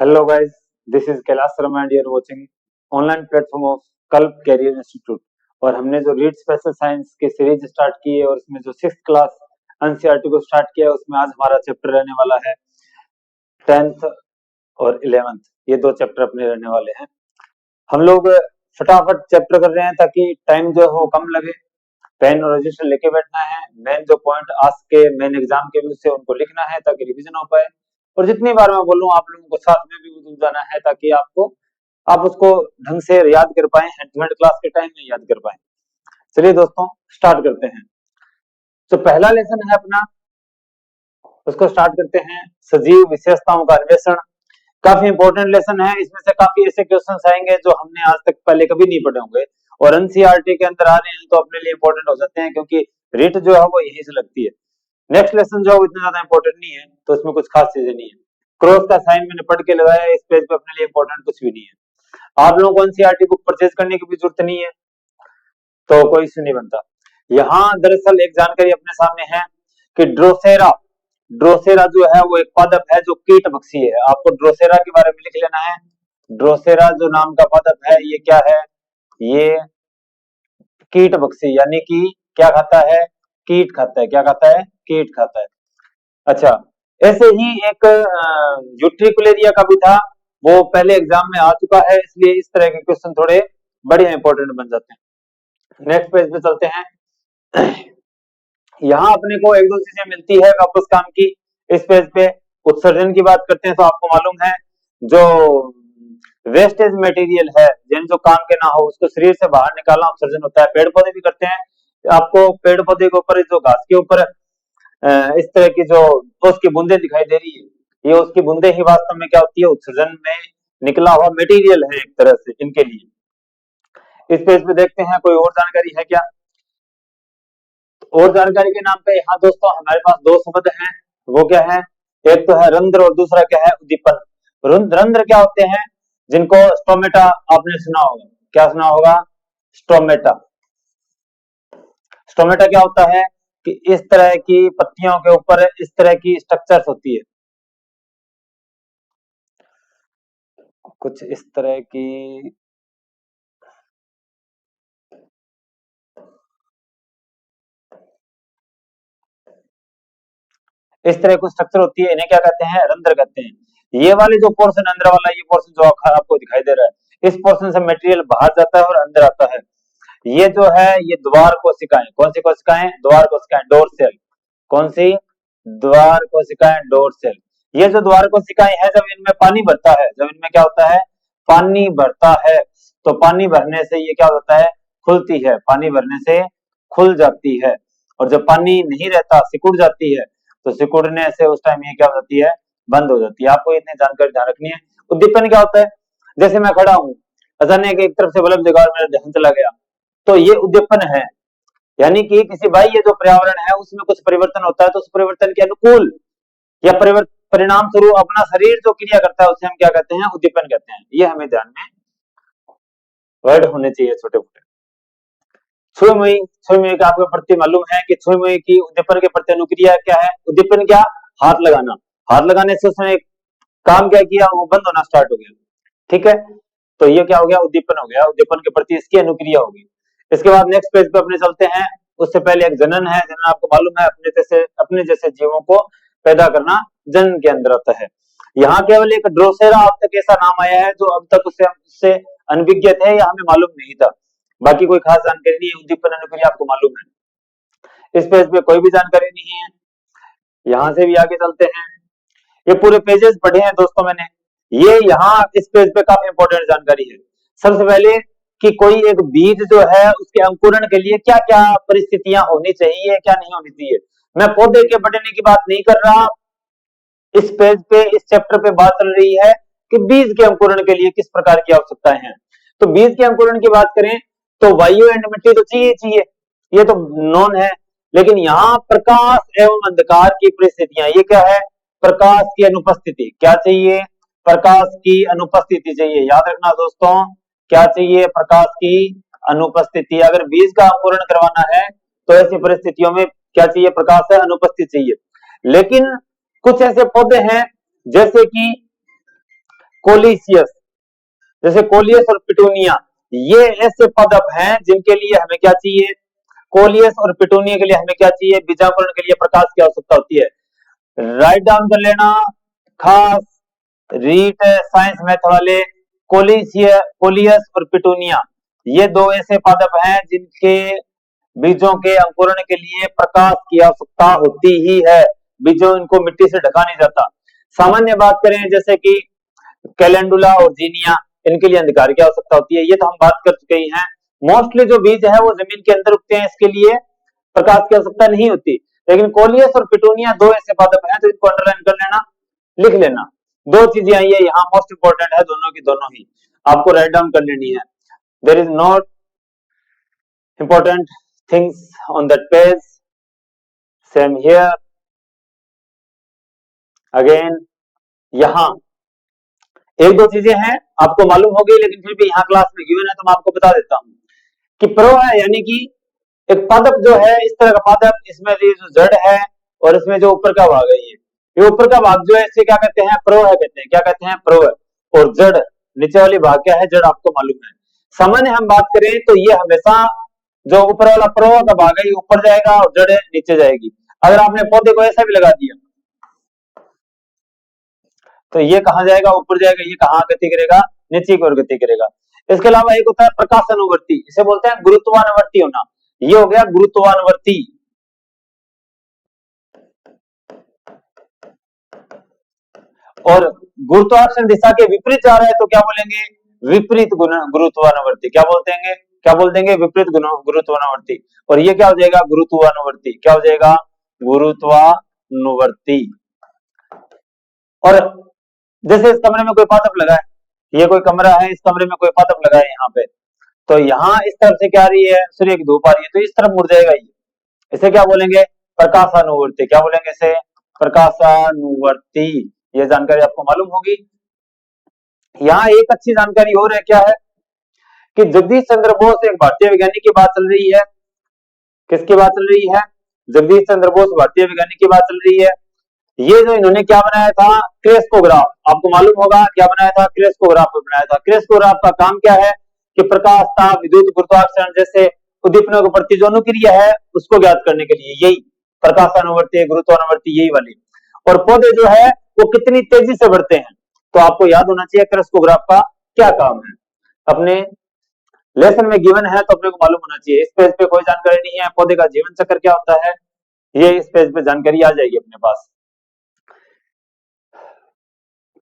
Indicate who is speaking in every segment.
Speaker 1: Hello guys, this is Kailash Sharma and you're watching online platform of कल्प career institute. और हमने जो रीड स्पेशल साइंस की सीरीज स्टार्ट की है और उसमें जो 6th क्लास एनसीईआरटी को स्टार्ट किया है उसमें आज हमारा चैप्टर रहने वाला है 10th और 11th। ये दो चैप्टर अपने रहने वाले हैं। हम लोग फटाफट चैप्टर कर रहे हैं ताकि टाइम जो है वो कम लगे। पेन और रजिस्टर लेके बैठना है। मेन जो पॉइंट आज के मेन एग्जाम के व्यू से उनको लिखना है ताकि रिवीजन हो पाए। और जितनी बार मैं बोलूं आप लोगों को साथ में भी उधर जाना है ताकि आप उसको ढंग से याद कर पाए, हैंड क्लास के टाइम में याद कर पाए। चलिए दोस्तों स्टार्ट करते हैं। तो पहला लेसन है अपना, उसको स्टार्ट करते हैं, सजीव विशेषताओं का अन्वेषण। काफी इंपॉर्टेंट लेसन है। इसमें से काफी ऐसे क्वेश्चंस आएंगे जो हमने आज तक पहले कभी नहीं पढ़े होंगे और एनसीईआरटी के अंदर आ रहे हैं तो अपने लिए इंपॉर्टेंट हो जाते हैं क्योंकि रीट जो है वो यहीं से लगती है। नेक्स्ट लेसन जो है इतना ज्यादा इंपॉर्टेंट नहीं है तो इसमें कुछ खास चीजें नहीं है। क्रॉस का साइन मैंने पढ़ के लगाया है, इस पेज पे अपने लिए इंपॉर्टेंट कुछ भी नहीं है। आप लोगों को एनसीईआरटी बुक परचेज करने की भी जरूरत नहीं है तो कोई इश्यू नहीं बनता। यहाँ दरअसल एक जानकारी अपने सामने है कि ड्रोसेरा जो है वो एक पादप है जो कीट भक्षी है। आपको ड्रोसेरा के बारे में लिख लेना है। ड्रोसेरा जो नाम का पादप है ये क्या है? ये कीट भक्षी यानी कि क्या खाता है? कीट खाता है। क्या खाता है? कीट खाता है। अच्छा, ऐसे ही एक यूट्रिकुलेरिया का भी था, वो पहले एग्जाम में आ चुका है, इसलिए इस तरह के क्वेश्चन थोड़े बढ़िया इंपॉर्टेंट बन जाते हैं। नेक्स्ट पेज पे चलते हैं। यहाँ अपने को एक दो चीजें मिलती है वापस काम की। इस पेज पे उत्सर्जन की बात करते हैं तो आपको मालूम है जो वेस्टेज मटेरियल है जिन जो काम के ना हो उसको शरीर से बाहर निकालना उत्सर्जन होता है। पेड़ पौधे भी करते हैं। आपको पेड़ पौधे के ऊपर जो घास के ऊपर इस तरह की जो उसकी बूंदे दिखाई दे रही है ये उसकी बूंदे ही वास्तव में क्या होती है? उत्सर्जन में निकला हुआ मटेरियल है एक तरह से इनके लिए। इस पेज पे देखते हैं कोई और जानकारी है क्या? और जानकारी के नाम पे यहाँ दोस्तों हमारे पास दो शब्द हैं। वो क्या है? एक तो है रंध्र और दूसरा क्या है? उद्दीपन। रंध्र क्या होते हैं? जिनको स्टोमेटा आपने सुना होगा। क्या सुना होगा? स्टोमेटा। स्टोमेटा क्या होता है कि इस तरह की पत्तियों के ऊपर इस तरह की स्ट्रक्चर्स होती है, कुछ इस तरह की कुछ स्ट्रक्चर होती है। इन्हें क्या कहते हैं? रंध्र कहते हैं। ये वाले जो पोर्शन अंदर वाला ये पोर्शन जो आपको दिखाई दे रहा है इस पोर्शन से मटेरियल बाहर जाता है और अंदर आता है। ये जो है ये द्वार कोशिकाएं। कौन सी कोशिकाएं? द्वार कोशिकाएं, डोर सेल। कौन सी? द्वार कोशिकाएं, डोर सेल। ये जो द्वार कोशिकाएं हैं जब इनमें पानी भरता है, जब इनमें क्या होता है? पानी भरता है तो पानी भरने से ये क्या होता है? खुलती है। पानी भरने से खुल जाती है। और जब पानी नहीं रहता सिकुड़ जाती है तो सिकुड़ने से उस टाइम ये क्या हो जाती है? बंद हो जाती है। आपको इतनी जानकारी ध्यान रखनी है। उद्दीपन क्या होता है? जैसे मैं खड़ा हूं, अचानक एक तरफ से बल्ब जगा और मेरा ध्यान चला गया तो ये उद्दीपन है। यानी कि किसी बाह्य जो पर्यावरण है उसमें कुछ परिवर्तन होता है तो उस परिवर्तन के अनुकूल या परिणाम स्वरूप अपना शरीर जो क्रिया करता है उसे हम क्या कहते हैं? उद्दीपन कहते हैं। ये हमें ध्यान में वर्ड होने चाहिए छोटे मोटे। छुई का आपको प्रति मालूम है कि छुई की उद्दीपन के प्रति अनुक्रिया क्या है? उद्दीपन क्या? हाथ लगाना। हाथ लगाने से उसने काम क्या किया? वो बंद होना स्टार्ट हो गया। ठीक है, तो ये क्या हो गया? उद्दीपन हो गया। उद्दीपन के प्रति इसकी अनुक्रिया होगी। इसके बाद नेक्स्ट पेज पे अपने चलते हैं। उससे पहले एक जनन है। जनन आपको मालूम है अपने जैसे जीवों को पैदा करना जनन के अंदर आता है। यहाँ केवल एक ड्रोसेरा अब तक ऐसा नाम आया है जो अब तक उससे अनभिज्ञत है या हमें मालूम नहीं था। बाकी कोई खास जानकारी नहीं है। उद्दीपन अनुक्रिया आपको मालूम है। इस पेज पे कोई भी जानकारी नहीं है। यहां से भी आगे चलते हैं। ये पूरे पेजेस पढ़े हैं दोस्तों मैंने। ये यहाँ इस पेज पे काफी इंपॉर्टेंट जानकारी है। सबसे पहले कि कोई एक बीज जो है उसके अंकुरण के लिए क्या क्या परिस्थितियां होनी चाहिए, क्या नहीं होनी चाहिए। मैं पौधे के बढ़ने की बात नहीं कर रहा। इस पेज पे इस चैप्टर पे बात चल रही है कि बीज के अंकुरण के लिए किस प्रकार की आवश्यकताएं हैं। तो बीज के अंकुरण की बात करें तो वायु एंड मिट्टी तो चाहिए, ये तो नॉन है। लेकिन यहाँ प्रकाश एवं अंधकार की परिस्थितियां, ये क्या है? प्रकाश की अनुपस्थिति। क्या चाहिए? प्रकाश की अनुपस्थिति चाहिए। याद रखना दोस्तों, क्या चाहिए? प्रकाश की अनुपस्थिति। अगर बीज का अंकुरण करवाना है तो ऐसी परिस्थितियों में क्या चाहिए? प्रकाश है अनुपस्थिति चाहिए। लेकिन कुछ ऐसे पौधे हैं जैसे कि कोलिशियस, जैसे कोलियस और पिटूनिया, ये ऐसे पदप हैं जिनके लिए हमें क्या चाहिए, कोलियस और पिटूनिया के लिए हमें क्या चाहिए, बीजाकरण के लिए प्रकाश की आवश्यकता होती है। राइट डाउन कर लेना, खास रीट साइंस मैथ वाले, कोलियस और पिटूनिया, ये दो ऐसे पादप हैं जिनके बीजों के अंकुरण के लिए प्रकाश की आवश्यकता होती ही है। बीजों इनको मिट्टी से ढका नहीं जाता। सामान्य बात करें जैसे कि कैलेंडुला और जीनिया, इनके लिए अंधकार की आवश्यकता होती है, ये तो हम बात कर चुके ही हैं। मोस्टली जो बीज है वो जमीन के अंदर उगते हैं, इसके लिए प्रकाश की आवश्यकता नहीं होती। लेकिन कोलियस और पिटूनिया दो ऐसे पादप हैं, तो इनको अंडरलाइन कर लेना, लिख लेना। दो चीजें आई है यहाँ, मोस्ट इंपॉर्टेंट है दोनों की दोनों ही, आपको राइट डाउन कर लेनी है। There is not important things on that page, same here again. यहाँ एक दो चीजें हैं आपको मालूम होगी, लेकिन फिर भी यहाँ क्लास में गिवन है तो मैं आपको बता देता हूँ कि प्रो है, यानी कि एक पादप जो है, इस तरह का पादप, इसमें ये जो जड़ है और इसमें जो ऊपर का भाग है, ये ऊपर का भाग जो है इसे क्या कहते हैं, प्रो है कहते हैं। क्या कहते हैं, प्रो है। और जड़, नीचे वाली भाग क्या है, जड़ आपको मालूम है। सामान्य हम बात करें तो ये हमेशा जो ऊपर वाला प्रो का भाग है ये ऊपर जाएगा और जड़ नीचे जाएगी। अगर आपने पौधे को ऐसा भी लगा दिया तो ये कहां जाएगा, ऊपर जाएगा, ये कहां गति करेगा, नीचे की ओर गति करेगा। इसके अलावा एक होता है प्रकाशानुवर्ती, इसे बोलते हैं गुरुत्वानुवर्ती होना। ये हो गया गुरुत्वानुवर्ती। और गुरुत्वाकर्षण दिशा के विपरीत जा रहा है तो क्या बोलेंगे, विपरीत गुरुत्वानुवर्ती। क्या बोलते हैं, क्या बोल देंगे, विपरीत गुरुत्वानुवर्ती। और ये क्या हो जाएगा, गुरुत्वानुवर्ती। क्या हो जाएगा, गुरुत्वानुवर्ती। और जैसे इस कमरे में कोई पादप लगा है, ये कोई कमरा है, इस कमरे में कोई पादप लगा है यहाँ पे, तो यहाँ इस तरफ से क्या आ रही है, सूर्य की धूप आ रही है, तो इस तरफ मुड़ जाएगा ये। इसे क्या बोलेंगे, प्रकाशानुवर्ती। क्या बोलेंगे इसे, प्रकाशानुवर्ती। ये जानकारी आपको मालूम होगी। यहाँ एक अच्छी जानकारी और है, क्या है कि जगदीश चंद्र बोस एक भारतीय वैज्ञानिक की बात चल रही है। किसकी बात चल रही है, जगदीश चंद्र बोस भारतीय वैज्ञानिक की बात चल रही है। ये जो इन्होंने क्या बनाया था, क्रेस्कोग्राफ, आपको मालूम होगा क्या बनाया था, क्रेस्कोग्राफ बनाया था। क्रेस्कोग्राफ का काम क्या है कि प्रकाश, ताप, विद्युत, गुरुत्वाकर्षण जैसे उद्दीपनों के प्रति जो अनुक्रिया है उसको ज्ञात करने के लिए, यही प्रकाशानुवर्ती, गुरुत्वानुवर्ती, यही वाली। और पौधे जो है वो कितनी तेजी से बढ़ते हैं, तो आपको याद होना चाहिए क्रेस्कोग्राफ का क्या काम है। अपने लेसन में गिवन है तो अपने को मालूम होना चाहिए। इस पेज पे कोई जानकारी नहीं है, पौधे का जीवन चक्र क्या होता है, ये इस पेज पे जानकारी आ जाएगी अपने पास।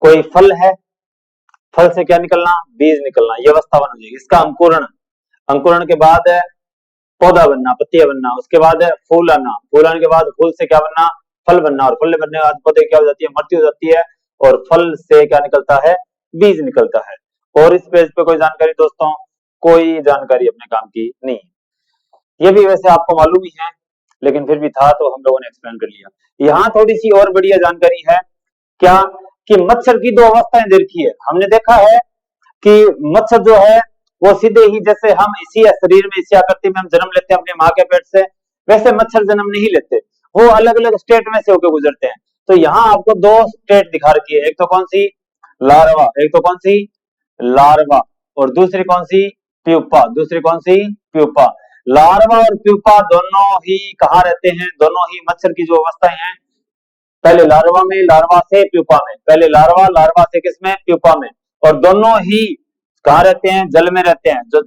Speaker 1: कोई फल है, फल से क्या निकलना, बीज निकलना, ये अवस्था बन जाएगी। इसका अंकुरण, अंकुरण के बाद है पौधा बनना, पत्तियां बनना, उसके बाद है फूल आना, फूल आने के बाद फूल से क्या बनना, फल बनना, और फल बनने के बाद पौधे क्या हो जाती है, मृत्यु हो जाती है, और फल से क्या निकलता है, बीज निकलता है। और इस पेज पे कोई जानकारी दोस्तों, कोई जानकारी अपने काम की नहीं। ये भी वैसे आपको मालूम ही है, लेकिन फिर भी था तो हम लोगों ने एक्सप्लेन कर लिया। यहाँ थोड़ी सी और बढ़िया जानकारी है, क्या कि मच्छर की दो अवस्थाएं दे रखी है। हमने देखा है कि मच्छर जो है वो सीधे ही, जैसे हम इसी शरीर में, इसी आकृति में हम जन्म लेते हैं अपने माँ के पेट से, वैसे मच्छर जन्म नहीं लेते, वो अलग अलग स्टेट में से होकर गुजरते हैं। तो यहाँ आपको दो स्टेट दिखा रखी है, एक तो कौन सी, लार्वा, एक तो कौन सी, लार्वा, और दूसरी कौन सी, प्यूपा, दूसरी कौन सी, प्यूपा। लार्वा और प्यूपा दोनों ही कहाँ रहते हैं, दोनों ही मच्छर की जो अवस्थाएं हैं, पहले लार्वा में, लार्वा से प्यूपा में, पहले लार्वा, लार्वा से किसमें, प्यूपा में, और दोनों ही कहाँ रहते हैं, जल में रहते हैं। जो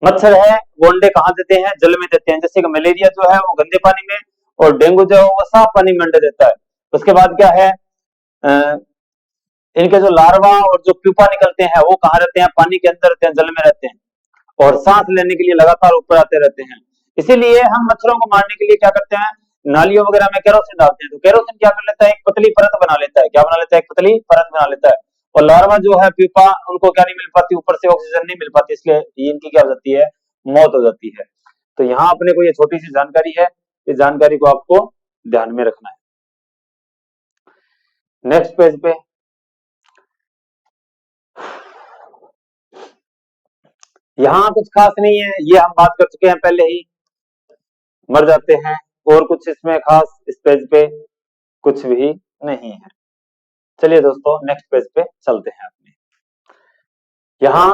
Speaker 1: मच्छर है वो अंडे कहाँ देते हैं, जल में देते हैं। जैसे कि मलेरिया जो है वो गंदे पानी में, और डेंगू जो है वो साफ पानी में अंडे देता है। उसके बाद क्या है, इनके जो लार्वा और जो प्यूपा निकलते हैं वो कहाँ रहते हैं, पानी के अंदर रहते हैं, जल में रहते हैं, और सांस लेने के लिए लगातार ऊपर आते रहते हैं। इसीलिए हम मच्छरों को मारने के लिए क्या करते हैं, नालियों वगैरह में केरोसिन डालते हैं, तो केरोसिन क्या कर लेता है, एक पतली परत बना लेता है। क्या बना लेता है, एक पतली परत बना लेता है। और लार्वा जो है प्यूपा, उनको क्या नहीं मिल पाती, ऊपर से ऑक्सीजन नहीं मिल पाती, इसलिए इनकी क्या हो जाती है, मौत हो जाती है। तो यहाँ अपने को ये छोटी सी जानकारी है, इस जानकारी को आपको ध्यान में रखना है। नेक्स्ट पेज पे यहाँ कुछ खास नहीं है, ये हम बात कर चुके हैं पहले ही, मर जाते हैं, और कुछ इसमें खास इस पेज पे कुछ भी नहीं है। चलिए दोस्तों नेक्स्ट पेज पे चलते हैं अपने। यहाँ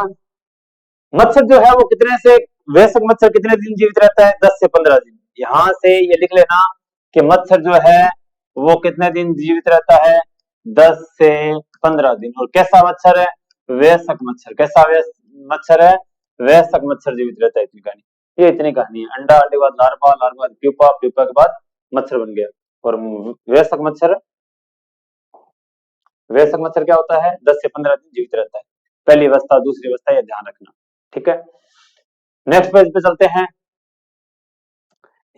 Speaker 1: मच्छर जो है वो कितने से, वयस्क मच्छर कितने दिन जीवित रहता है? 10 से 15 दिन। यहां से ये लिख लेना कि मच्छर जो है वो कितने दिन जीवित रहता है? 10 से 15 दिन। और कैसा मच्छर है? वयस्क मच्छर। कैसा मच्छर है? वयस्क मच्छर जीवित रहता है। इतनी कहानी, ये इतनी कहानी है। अंडा, अंडे के बाद लार्वा, लार्वा प्यूपा, प्यूपा के बाद मच्छर बन गया। और वयस्क मच्छर, वयस्क मच्छर क्या होता है? 10 से 15 दिन जीवित रहता है। पहली अवस्था, दूसरी अवस्था, यह ध्यान रखना, ठीक है। नेक्स्ट पेज पे चलते हैं।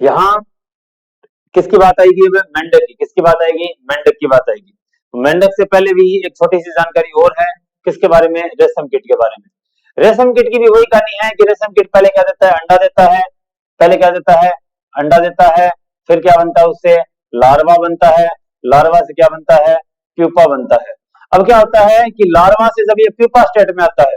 Speaker 1: यहां किसकी बात आएगी? मेंढक की। किसकी बात आएगी? मेंढक की बात आएगी। मेंढक से पहले भी एक छोटी सी जानकारी और है। किसके बारे में? रेशम कीट के बारे में। रेशम कीट की भी वही कहानी है कि रेशम कीट पहले क्या देता है? अंडा देता है। पहले क्या देता है? अंडा देता है। फिर क्या बनता है? उससे लार्वा बनता है। लार्वा से क्या बनता है? प्यूपा बनता है। अब क्या होता है कि लार्वा से जब ये प्यूपा स्टेट में आता है,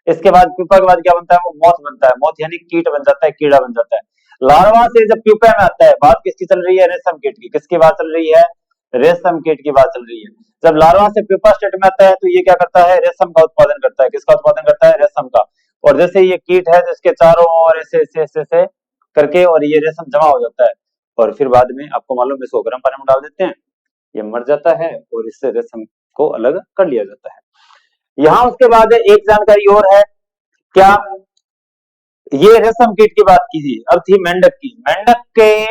Speaker 1: इसके बाद प्यूपा के बाद क्या बनता है? वो मोथ बनता है। मोथ यानी कीट बन जाता है, कीड़ा बन जाता है। लार्वा से जब प्यूपा में आता है, बात किसकी चल रही है? रेशम कीट की। किसकी बात चल रही है? रेशम कीट की बात चल रही है। जब लार्वा से प्यूपा स्टेट में आता है तो ये क्या करता है? रेशम का उत्पादन करता है। किसका उत्पादन करता है? रेशम का। और जैसे ये कीट है जिसके चारों ओर ऐसे ऐसे ऐसे ऐसे करके और ये रेशम जमा हो जाता है, और फिर बाद में आपको मालूम है इसको गर्म पानी में डाल देते हैं, ये मर जाता है और इससे रेशम को अलग कर लिया जाता है। यहाँ उसके बाद एक जानकारी और है। क्या? ये रेशम कीट की बात की थी, अब थी मेंढक की। मेंढक के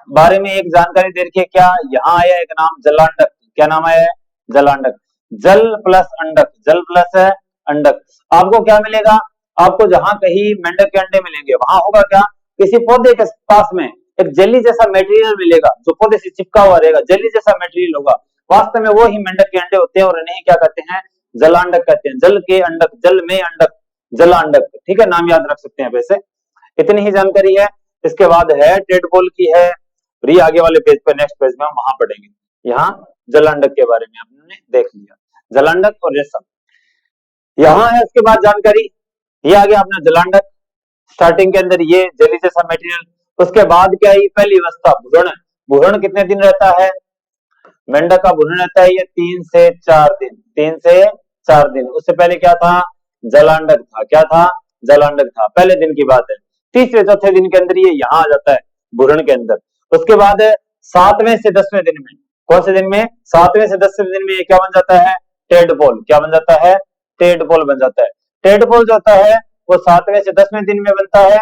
Speaker 1: बारे में एक जानकारी दे रखी है। क्या? यहाँ आया एक नाम, जलांडक। क्या नाम आया है? जलांडक। जल प्लस अंडक, जल प्लस है अंडक। आपको क्या मिलेगा? आपको जहां कहीं मेंढक के अंडे मिलेंगे वहां होगा क्या? किसी पौधे के पास में एक जेली जैसा मेटेरियल मिलेगा जो पौधे से चिपका हुआ रहेगा, जेली जैसा मेटेरियल होगा। वास्तव में वो ही मेंढक के अंडे होते हैं और इन्हें क्या कहते हैं? जलांडक कहते हैं। जल के अंडक, जल में अंडक, जलांडक, ठीक है, नाम याद रख सकते हैं वैसे। इतनी ही जानकारी है। इसके बाद है टेडपोल की है, और आगे वाले पेज पे, नेक्स्ट पेज में हम वहां पढ़ेंगे। यहाँ जलांडक के बारे में हमने देख लिया, जलांडक और रेशम। यहाँ है उसके बाद जानकारी, ये आ गया अपना जलांडक। स्टार्टिंग के अंदर ये जेली जैसा मटेरियल। उसके बाद क्या है? पहली अवस्था भ्रूण। भ्रूण कितने दिन रहता है? मेंढक का भ्रूण रहता है ये 3 से 4 दिन। 3 से 4 दिन। उससे पहले क्या था? जलांडक था। क्या था? जलांडक था। पहले दिन की बात है। तीसरे चौथे दिन के अंदर ये यहाँ आ जाता है भ्रूण के अंदर। उसके बाद 7वें से 10वें दिन में, कौन से दिन में? 7वें से 10वें दिन में ये क्या बन जाता है? टेडपोल। क्या बन जाता है? टेडपोल बन जाता है। टेडपोल जो होता है वो 7वें से 10वें दिन में बनता है।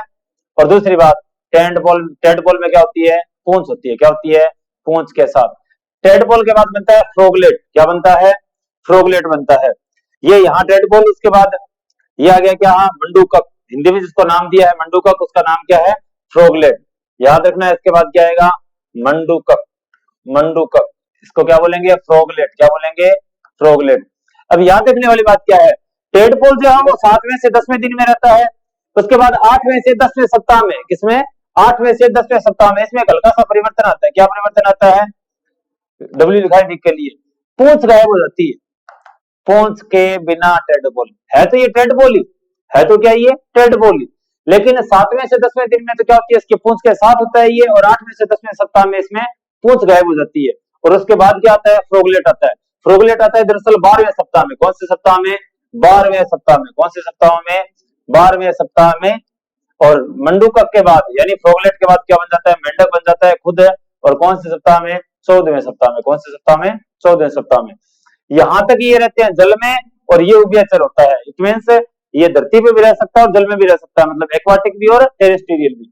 Speaker 1: और दूसरी बात, टेडपोल, टेडपोल में क्या होती है? पूंछ होती है। क्या होती है? पूंछ के साथ। टेडपोल के बाद बनता है फ्रोगलेट। क्या बनता है? फ्रोगलेट बनता है। ये यहाँ टेडपोल। उसके बाद ये आ गया क्या? मंडूकक। हिंदी में जिसको नाम दिया है मंडूकक, उसका नाम क्या है? फ्रोगलेट। याद रखना है। इसके बाद क्या आएगा? मंडूकक। मंडूकक, इसको क्या बोलेंगे? फ्रोगलेट। क्या बोलेंगे? फ्रोगलेट। अब याद रखने वाली बात क्या है? टेडपोल जो है वो 7वें से 10वें दिन में रहता है। उसके बाद 8वें से 10वें सप्ताह में, किसमें? 8वें से 10वें सप्ताह में इसमें हल्का सा परिवर्तन आता है। क्या परिवर्तन आता है? डब्ल्यू लिखा है के लिए, पूंछ गायब हो जाती है। पूंछ के बिना टेडपोल है तो ये टेडपोल ही है। तो क्या ये? टेडपोल ही। लेकिन 7वें से 10वें दिन में तो क्या होती है? इसके पूंछ के साथ होता है ये, और 8वें से 10वें सप्ताह में इसमें पूंछ गायब हो जाती है। और उसके बाद क्या आता है? फ्रोगलेट आता है। फ्रोगलेट आता है दरअसल 12वें सप्ताह में। कौन से सप्ताह में? 12वें सप्ताह में। कौन से सप्ताह में? 12वें सप्ताह में। और मंडूकक के बाद यानी फ्रोगलेट के बाद क्या बन जाता है? मेंढक बन जाता है खुद। और कौन से सप्ताह में? 14वें सप्ताह में। कौन से सप्ताह में? 14वें सप्ताह में। यहां तक ये रहते हैं जल में, और ये उभयचर होता है। इट मींस ये धरती पे भी रह सकता है और जल में भी रह सकता है, मतलब एक्वाटिक भी और टेरेस्ट्रियल भी।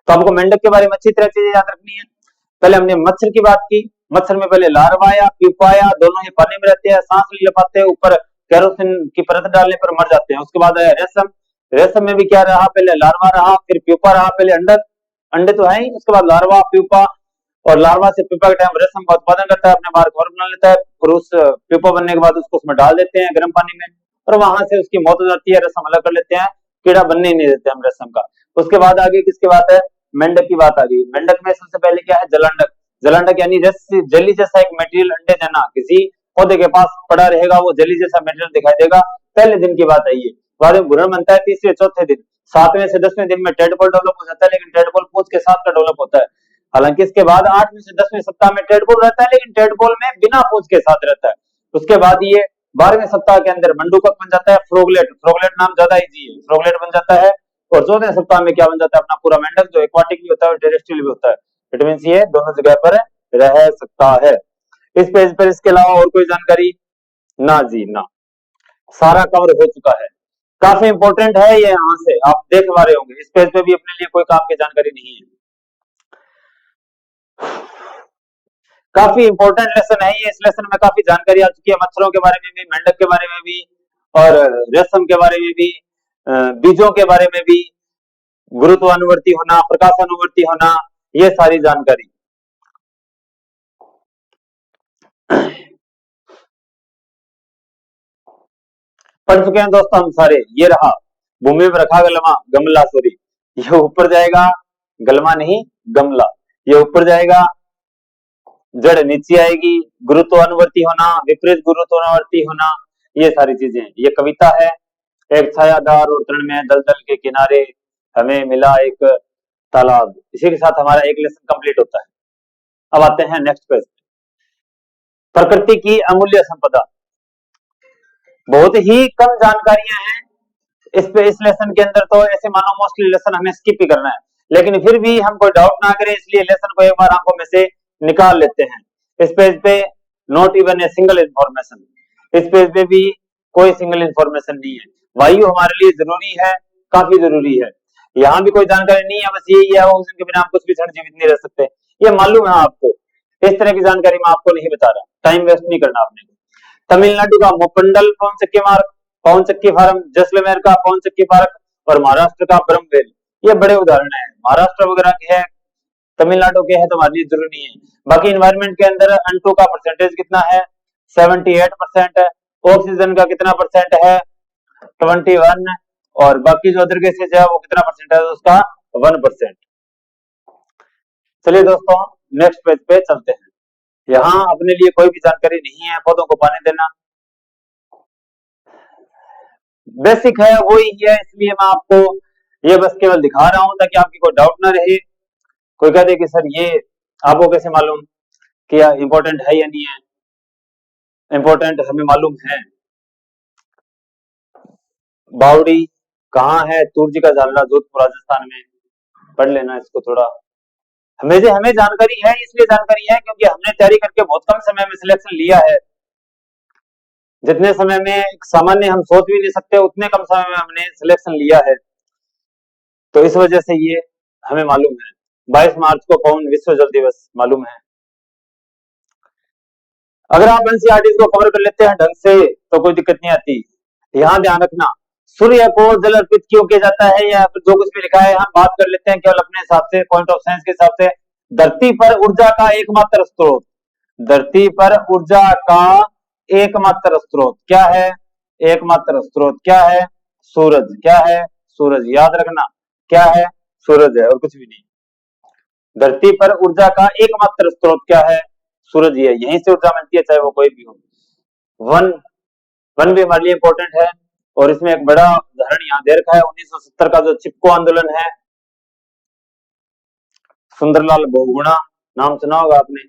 Speaker 1: तो आपको मेंढक के बारे में अच्छी तरह चीजें याद रखनी है। पहले हमने मच्छर की बात की। मच्छर में पहले लार्वा आया, प्यूपा आया, दोनों ही पानी में रहते हैं, सांस नहीं ले पाते, ऊपर केरोसिन की परत डालने पर मर जाते हैं। उसके बाद आया रेशम। रेशम में भी क्या रहा? पहले लार्वा रहा, फिर प्यूपा रहा, पहले अंडक, अंडे तो है ही, उसके बाद लार्वा, प्यूपा, और लार्वा से प्यूपा के टाइम रेशम का उत्पादन करता है, अपने बाहर घर बना लेता है, और उस प्यूपा बनने के बाद उसको उसमें डाल देते हैं गर्म पानी में, और वहां से उसकी मौत हो जाती है, रेशम अलग कर लेते हैं, कीड़ा बनने ही नहीं देते हम रेशम का। उसके बाद आगे किसकी बात है? मेंढक की बात आ गई। मेंढक में सबसे पहले क्या है? जलांडक। जलांडक यानी जली जैसा एक मटेरियल अंडे देना, किसी पौधे के पास पड़ा रहेगा, वो जली जैसा मटेरियल दिखाई देगा। पहले दिन की बात आई है। बाद में भ्रूण बनता है तीसरे चौथे दिन। 7वें से 10वें दिन में टेडपोल डेवलप हो जाता है, लेकिन टेडपोल पूंछ के साथ का डेवलप होता है। हालांकि इसके बाद 8वें से 10वें सप्ताह में टेडपोल रहता है, लेकिन टेडपोल में बिना पूंछ के साथ रहता है। उसके बाद ये 12वें सप्ताह के अंदर मंडूकक बन जाता है, फ्रोगलेट, फ्रोगलेट नाम ज्यादा इजी है, फ्रोगलेट बन जाता है। और 14वें सप्ताह में क्या बन जाता है, अपना पूरा मेंढक, जो एक्वाटिक भी होता है और टेरेस्ट्रियल भी होता है। इट मींस ये दोनों जगह पर रह सकता है। इस पेज पर इसके अलावा और कोई जानकारी? ना जी ना, सारा कवर हो चुका है। काफी इंपॉर्टेंट है ये, यहां से आप देख पा रहे होंगे, इस पेज पे भी अपने लिए कोई काम की जानकारी नहीं है। काफी इंपॉर्टेंट लेसन है ये। इस लेसन में काफी जानकारी आ चुकी है, मच्छरों के बारे में भी, मेंढक के बारे में भी, और रेशम के बारे में भी, बीजों के बारे में भी, गुरुत्वानुवर्ती होना, प्रकाशानुवर्ती होना, ये सारी जानकारी। पढ़ चुके हैं दोस्तों हम सारे। ये रहा, भूमि में रखा गलमा, गमला, सॉरी, ये ऊपर जाएगा, गलमा नहीं गमला, ये ऊपर जाएगा, जड़ नीचे आएगी, गुरुत्वानुवर्ती होना, विपरीत गुरुत्वानुवर्ती होना, ये सारी चीजें। ये कविता है। एक छायादार और तृणमय दलदल के किनारे हमें मिला एक तालाब। इसी के साथ हमारा एक लेसन कंप्लीट होता है। अब आते हैं नेक्स्ट पेज। प्रकृति की अमूल्य संपदा। बहुत ही कम जानकारियां हैं इस लेसन के अंदर, तो ऐसे मानो मोस्टली लेसन हमें स्किप ही करना है, लेकिन फिर भी हम कोई डाउट ना करें, इसलिए लेसन को एक बार आंखों में से निकाल लेते हैं। इस पेज पे not even a single information, इस पेज पे भी कोई सिंगल इंफॉर्मेशन नहीं है। वायु हमारे लिए जरूरी है, काफी जरूरी है, यहाँ भी कोई जानकारी नहीं है, बस यही है ऑक्सीजन के बिना हम कुछ भी क्षण जीवित नहीं रह सकते, ये मालूम है आपको। इस तरह की जानकारी मैं आपको नहीं बता रहा, टाइम वेस्ट नहीं करना आपने। तमिलनाडु का मुपंडल पवन चक्की मार्ग, पवन चक्की फार्म, जैसलमेर का पवन चक्की पार्क, और महाराष्ट्र का ब्रह्मवेल, ये बड़े उदाहरण है। महाराष्ट्र वगैरह के है, तमिलनाडु के है, तो हमारे लिए जरूरी नहीं है। बाकी इन्वायरमेंट के अंदर N2 का परसेंटेज कितना है? 78% है। ऑक्सीजन का कितना परसेंट है? 21। और बाकी जो अदर गैसेज है वो कितना परसेंट है? उसका 1%। चलिए दोस्तों नेक्स्ट पेज पे चलते हैं। यहाँ अपने लिए कोई भी जानकारी नहीं है। पौधों को पानी देना बेसिक है, वही है, इसलिए मैं आपको ये बस केवल दिखा रहा हूं ताकि आपकी कोई डाउट ना रहे। कोई कह दे कि सर ये आपको कैसे मालूम कि इंपॉर्टेंट है या नहीं है? इंपॉर्टेंट हमें मालूम है। बावड़ी कहाँ है? तुर्जी का जानला, जोधपुर राजस्थान में। पढ़ लेना इसको थोड़ा। हमें जानकारी है, इसलिए जानकारी है क्योंकि हमने तैयारी करके बहुत कम समय में सिलेक्शन लिया है। जितने समय में एक सामान्य हम सोच भी नहीं सकते, उतने कम समय में हमने सिलेक्शन लिया है, तो इस वजह से ये हमें मालूम है। 22 मार्च को कौन विश्व जल दिवस मालूम है। अगर आप एनसीईआरटी को कवर कर लेते हैं ढंग से तो कोई दिक्कत नहीं आती। यहाँ ध्यान रखना, सूर्य को जल अर्पित क्यों किया जाता है, या जो कुछ भी लिखा है हम बात कर लेते हैं केवल अपने हिसाब से, पॉइंट ऑफ साइंस के हिसाब से। धरती पर ऊर्जा का एकमात्र स्रोत, धरती पर ऊर्जा का एकमात्र स्रोत क्या है? एकमात्र स्रोत क्या है? सूरज। क्या है? सूरज। याद रखना क्या है? सूरज है और कुछ भी नहीं। धरती पर ऊर्जा का एकमात्र स्रोत क्या है? सूरज ही है, यहीं से ऊर्जा मिलती है, चाहे वो कोई भी हो। वन भी हमारे लिए इंपॉर्टेंट है, और इसमें एक बड़ा उदाहरण यहाँ दे रखा है 1970 का जो चिपको आंदोलन है। सुंदरलाल बहुगुणा नाम सुना होगा आपने।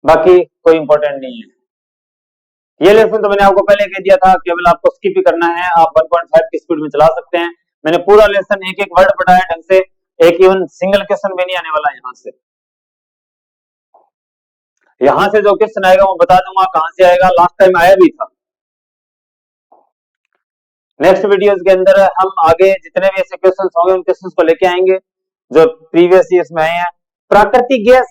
Speaker 1: बाकी कोई इंपॉर्टेंट नहीं है। ये लेसन तो मैंने आपको पहले कह दिया था, केवल आपको स्किप ही करना है, आप 1.5 की स्पीड में चला सकते हैं। मैंने पूरा लेसन एक एक वर्ड पढ़ाया ढंग से, एक इवन सिंगल क्वेश्चन भी नहीं आने वाला यहाँ से। यहां से जो क्वेश्चन आएगा वो बता दूंगा कहां से आएगा, लास्ट टाइम आया भी था। नेक्स्ट वीडियोस के अंदर हम आगे जितने भी ऐसे क्वेश्चंस होंगे उन क्वेश्चंस को लेके आएंगे जो प्रीवियस ईयर्स में आए हैं। प्राकृतिक गैस,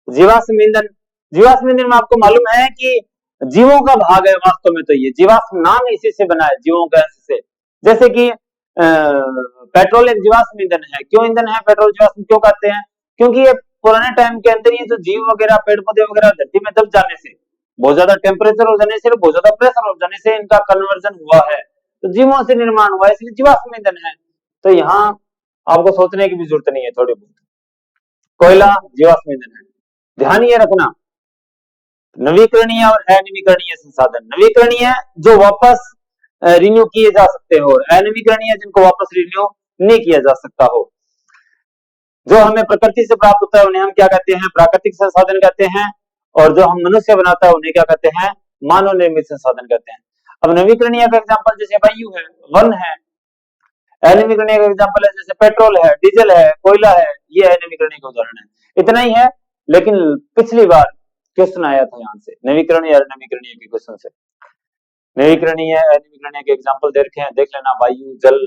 Speaker 1: जीवाश्म ईंधन। जीवाश्म ईंधन में आपको मालूम है कि जीवों का भाग है वास्तव में, तो ये जीवाश्म नाम इसी से बना है, जीवों गैस से। जैसे कि पेट्रोल एक जीवाश्म ईंधन है। क्यों ईंधन है? पेट्रोल जीवाश्म क्यों कहते हैं? क्योंकि ये पुराने टाइम के अंदर ये जो जीव वगैरह, पेड़ पौधे वगैरह धरती में दब जाने से, बहुत ज्यादा टेम्परेचर हो जाने से, बहुत ज्यादा प्रेशर हो जाने से इनका कन्वर्जन हुआ है, तो जीवों से निर्माण हुआ है, इसलिए जीवाश्म ईंधन है। तो यहाँ आपको सोचने की भी जरूरत नहीं है थोड़ी बहुत। कोयला जीवाश्म ईंधन है। ध्यान ये रखना, नवीकरणीय और अनवीकरणीय संसाधन। नवीकरणीय जो वापस रिन्यू किए जा सकते हो, अनवीकरणीय जिनको वापस रिन्यू नहीं किया जा सकता हो। जो हमें प्रकृति से प्राप्त होता है उन्हें हम क्या कहते हैं, प्राकृतिक संसाधन कहते हैं, और जो हम मनुष्य बनाता है उन्हें क्या कहते हैं, मानव निर्मित संसाधन कहते हैं। अब नवीकरणीय का एग्जाम्पल जैसे वायु है, वन है। अनवीकरणीय का एग्जाम्पल है जैसे पेट्रोल है, डीजल है, कोयला है, ये अनवीकरणीय के उदाहरण है। इतना ही है, लेकिन पिछली बार क्वेश्चन आया था यहाँ से नवीकरणीय और नवीकरणीय के क्वेश्चन से। नवीकरणीय अनवीकरणीय के एग्जाम्पल देख लेना, वायु, जल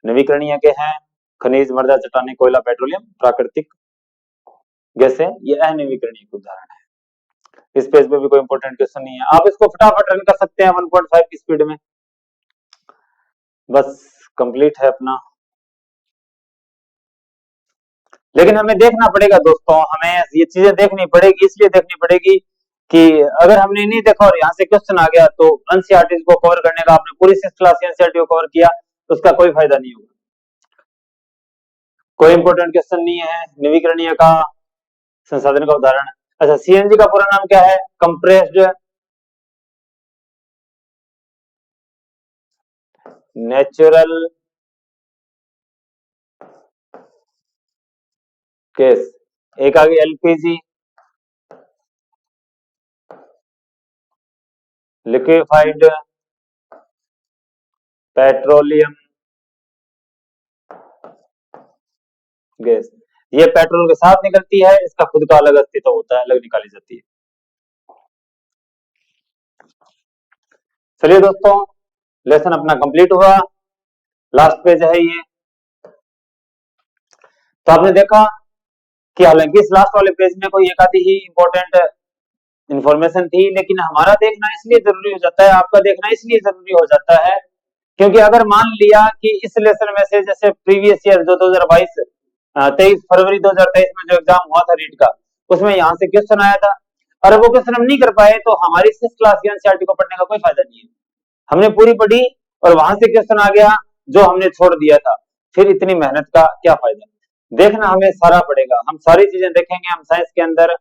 Speaker 1: नवीकरणीय के हैं, खनिज, मृदा, चट्टानें, कोयला, पेट्रोलियम प्राकृतिक गैसें, ये अनवीकरणीय के उदाहरण है। इस पेज पे भी कोई इंपॉर्टेंट क्वेश्चन नहीं है, आप इसको फटाफट रन कर सकते हैं 1.5 की स्पीड में। बस कंप्लीट है अपना। लेकिन हमें देखना पड़ेगा दोस्तों, हमें ये चीजें देखनी पड़ेगी, इसलिए देखनी पड़ेगी कि अगर हमने नहीं देखा और यहाँ से क्वेश्चन आ गया तो एनसीईआरटी को कवर करने का, आपने पूरी 6 क्लास एनसीईआरटी को कवर किया तो उसका कोई फायदा नहीं होगा। कोई इंपॉर्टेंट क्वेश्चन नहीं है। नवीकरणीय का संसाधन का उदाहरण, अच्छा सीएनजी का पूरा नाम क्या है, कंप्रेस्ड नेचुरल गैस। एक आ गई एलपीजी, लिक्विफाइड पेट्रोलियम गैस। ये पेट्रोल के साथ निकलती है, इसका खुद का अलग अस्तित्व होता है, अलग निकाली जाती है। चलिए दोस्तों, लेसन अपना कंप्लीट हुआ, लास्ट पेज है ये। तो आपने देखा कि हालांकि इस लास्ट वाले पेज में कोई एक आधी ही इंपॉर्टेंट इंफॉर्मेशन थी, लेकिन हमारा देखना इसलिए जरूरी हो जाता है, आपका देखना इसलिए जरूरी हो जाता है क्योंकि अगर मान लिया कि इस लेसन में से जैसे प्रीवियस ईयर जो 2022 23 फरवरी 2023 में जो एग्जाम हुआ था रीट का, उसमें यहाँ से क्वेश्चन आया था, और वो क्वेश्चन हम नहीं कर पाए तो हमारी 6 क्लास की एनसीईआरटी को पढ़ने का कोई फायदा नहीं है। हमने पूरी पढ़ी और वहां से क्वेश्चन आ गया जो हमने छोड़ दिया था, फिर इतनी मेहनत का क्या फायदा। देखना हमें सारा पड़ेगा, हम सारी चीजें देखेंगे, हम साइंस के अंदर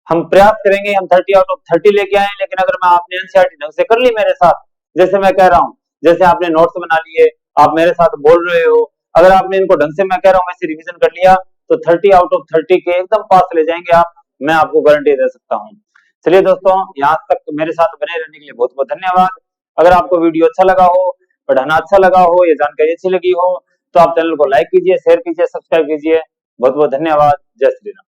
Speaker 1: हम प्रयास करेंगे, हम 30 आउट ऑफ 30 लेके आए। लेकिन अगर मैं आपने एनसीईआरटी ढंग से कर ली मेरे साथ, जैसे मैं कह रहा हूँ, जैसे आपने नोट्स बना लिए, आप मेरे साथ बोल रहे हो, अगर आपने इनको ढंग से मैं कह रहा हूँ वैसे रिवीजन कर लिया तो 30 आउट ऑफ 30 के एकदम पास ले जाएंगे आप, मैं आपको गारंटी दे सकता हूँ। चलिए दोस्तों, यहाँ तक मेरे साथ बने रहने के लिए बहुत बहुत धन्यवाद। अगर आपको वीडियो अच्छा लगा हो, पढ़ाना अच्छा लगा हो, ये जानकारी अच्छी लगी हो तो आप चैनल को लाइक कीजिए, शेयर कीजिए, सब्सक्राइब कीजिए। बहुत बहुत धन्यवाद। जय श्री राम।